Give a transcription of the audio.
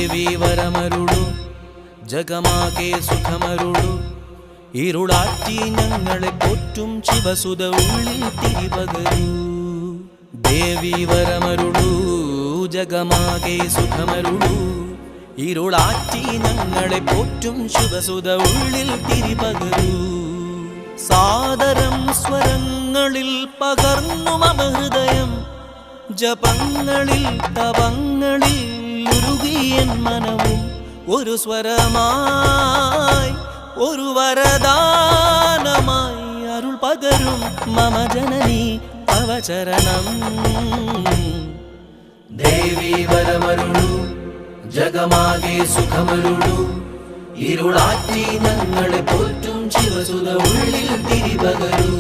ദേവി വരമരുളു ജഗമാകെ സുഖമരുളു ഇരുളാറ്റി ഞങ്ങളെ പോറ്റും ശിവസുത ഉള്ളിൽ തിരിപകരൂ ദേവി വരമരുളു ജഗമാകെ സുഖമരുളു ഇരുളാറ്റി ഞങ്ങളെ പോറ്റും ശിവസുത ഉള്ളിൽ തിരിപകരൂ സാദരം സ്വരങ്ങളിൽ പകർന്നു മമ ഹൃദയം ജപങ്ങളിൽ തപങ്ങളിൽ ഉരുകിയൻ മനവും ഒരു സ്വരമായി ഒരു വരദാനമായി അരുൾ പകരും മമ ജനനി തവ ചരണം ദേവി വരമരുളു ജഗമാകെ സുഖമരുളു ഇരുളാറ്റി ഞങ്ങളെ പോറ്റും ശിവസുത ഉള്ളിൽ തിരിപകരൂ